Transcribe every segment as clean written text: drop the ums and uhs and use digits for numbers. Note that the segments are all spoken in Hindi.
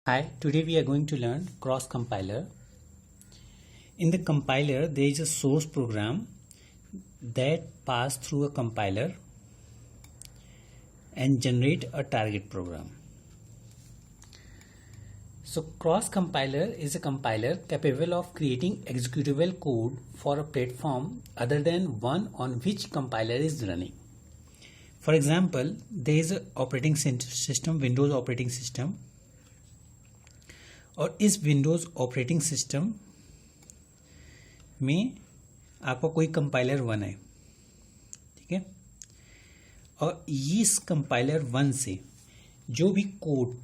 Hi, today we are going to learn cross compiler. In the compiler, there is a source program that pass through a compiler and generate a target program. So cross compiler is a compiler capable of creating executable code for a platform other than one on which compiler is running. For example, there is a operating system, Windows operating system, और इस विंडोज़ ऑपरेटिंग सिस्टम में आपका कोई कंपाइलर वन है, ठीक है। और इस कंपाइलर वन से जो भी कोड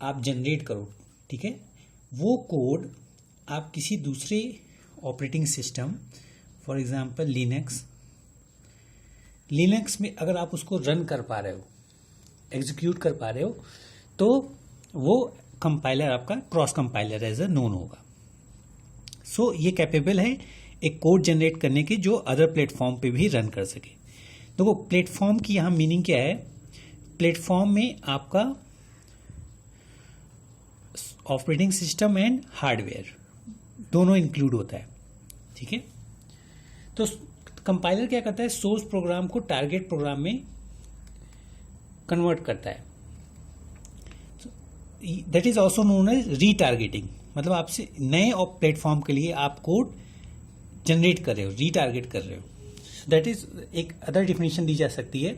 आप जनरेट करो, ठीक है, वो कोड आप किसी दूसरे operating system, for example Linux में अगर आप उसको रन कर पा रहे हो, एग्जीक्यूट कर पा रहे हो, तो वो कंपाइलर आपका cross compiler as a known होगा। सो ये कैपेबल है एक कोड जनरेट करने की जो अदर प्लेटफॉर्म पे भी रन कर सके। देखो प्लेटफॉर्म की यहाँ मीनिंग क्या है। प्लेटफॉर्म में आपका ऑपरेटिंग सिस्टम एंड हार्डवेयर दोनों इंक्लूड होता है, ठीक है। तो कंपाइलर क्या करता है, सोर्स प्रोग्राम को टारगेट प्रोग्राम में कन्वर्ट करता है। That is also known as retargeting, मतलब आपसे नए प्लेटफॉर्म के लिए आप कोड जनरेट कर रहे हो, रीटारगेट कर रहे हो। दैट इज एक अदर डिफिनेशन दी जा सकती है,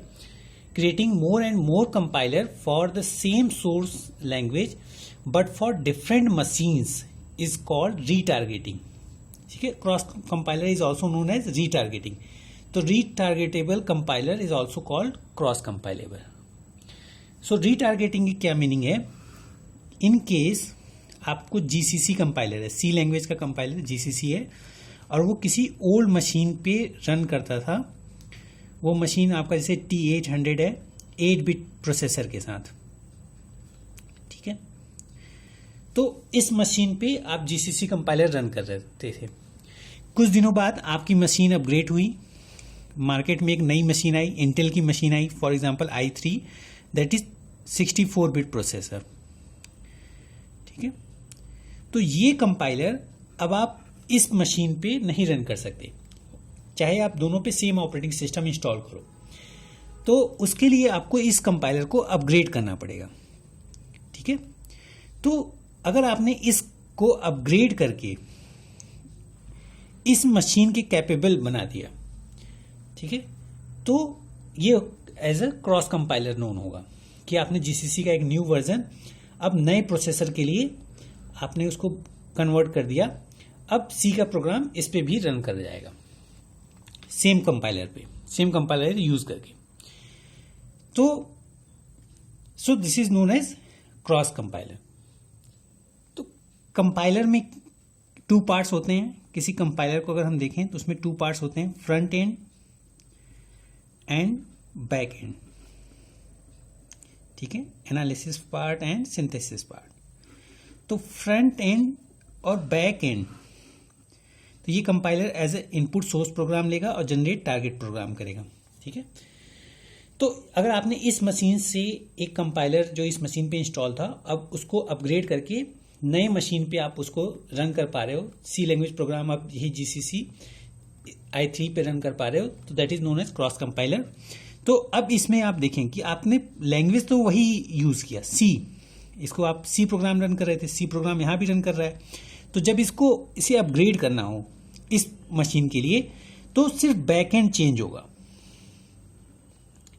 creating more and more compiler for the same source language but for different machines is called retargeting, ठीक है। Cross compiler is also known as retargeting. तो retargetable compiler is also called cross compilable. So retargeting की क्या मीनिंग है, इन केस आपको जीसीसी कंपाइलर है, सी लैंग्वेज का कंपाइलर जीसीसी है, और वो किसी ओल्ड मशीन पे रन करता था। वो मशीन आपका जैसे T800 है, 8 बिट प्रोसेसर के साथ, ठीक है। तो इस मशीन पे आप जीसीसी कंपाइलर रन कर रहे थे। कुछ दिनों बाद आपकी मशीन अपग्रेड हुई, मार्केट में एक नई मशीन आई, इंटेल की machine I, for example i3, that is 64 bit processor, ठीक है। तो ये कंपाइलर अब आप इस मशीन पे नहीं रन कर सकते, चाहे आप दोनों पे सेम ऑपरेटिंग सिस्टम इंस्टॉल करो। तो उसके लिए आपको इस कंपाइलर को अपग्रेड करना पड़ेगा, ठीक है। तो अगर आपने इसको अपग्रेड करके इस मशीन के कैपेबल बना दिया, ठीक है, तो ये as a cross compiler known होगा कि आपने जीसीसी का एक न्यू वर्जन अब नए प्रोसेसर के लिए आपने उसको कन्वर्ट कर दिया। अब सी का प्रोग्राम इस पे भी रन कर जाएगा सेम कंपाइलर पे, सेम कंपाइलर यूज करके। तो so this is known as cross compiler. तो कंपाइलर में 2 पार्ट्स होते हैं। किसी कंपाइलर को अगर हम देखें तो उसमें 2 पार्ट्स होते हैं, front end and back end, ठीक है, analysis part and synthesis part. तो फ्रंट एंड और बैक एंड, तो ये compiler as a input source program लेगा और जनरेट टारगेट प्रोग्राम करेगा, ठीक है। तो अगर आपने इस मशीन से एक कंपाइलर जो इस मशीन पे इंस्टॉल था, अब उसको अपग्रेड करके नए मशीन पे आप उसको रन कर पा रहे हो, सी लैंग्वेज प्रोग्राम आप यही जीसीसी i3 पे रन कर पा रहे हो, तो that is known as cross compiler. तो अब इसमें आप देखें कि आपने लैंग्वेज तो वही यूज किया, सी, इसको आप सी प्रोग्राम रन कर रहे थे, सी प्रोग्राम यहां भी रन कर रहा है। तो जब इसे अपग्रेड करना हो इस मशीन के लिए, तो सिर्फ बैक एंड चेंज होगा।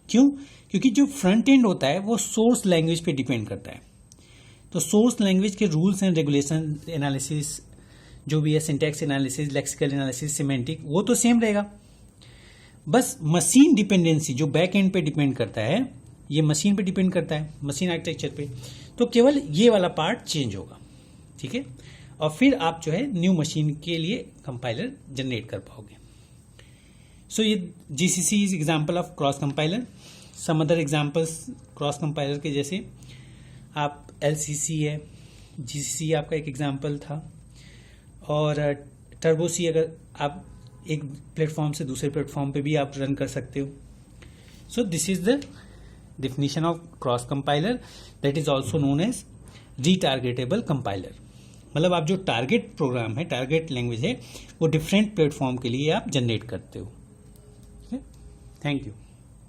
क्यों? क्योंकि जो फ्रंट एंड होता है वो सोर्स लैंग्वेज पे डिपेंड करता है। तो सोर्स लैंग्वेज के रूल्स एंड रेगुलेशन, एनालिसिस जो भी है, syntax analysis, lexical analysis, semantic, वो तो सेम रहेगा। बस मशीन डिपेंडेंसी जो बैक एंड पे डिपेंड करता है, ये मशीन पे डिपेंड करता है, मशीन आर्किटेक्चर पे, तो केवल ये वाला पार्ट चेंज होगा, ठीक है। और फिर आप जो है न्यू मशीन के लिए कंपाइलर जनरेट कर पाओगे। सो ये GCC is example of cross compiler. Some other examples cross compiler के जैसे आप एलसीसी है, जीसीसी आपका एक एग्जांपल था, और टर्बो सी अगर आप एक प्लेटफॉर्म से दूसरे प्लेटफॉर्म पे भी आप रन कर सकते हो। So this is the definition of cross compiler, that is also known as retargetable compiler. मतलब आप जो टारगेट प्रोग्राम है, टारगेट लैंग्वेज है, वो डिफरेंट प्लेटफॉर्म के लिए आप जनरेट करते हो। Thank you.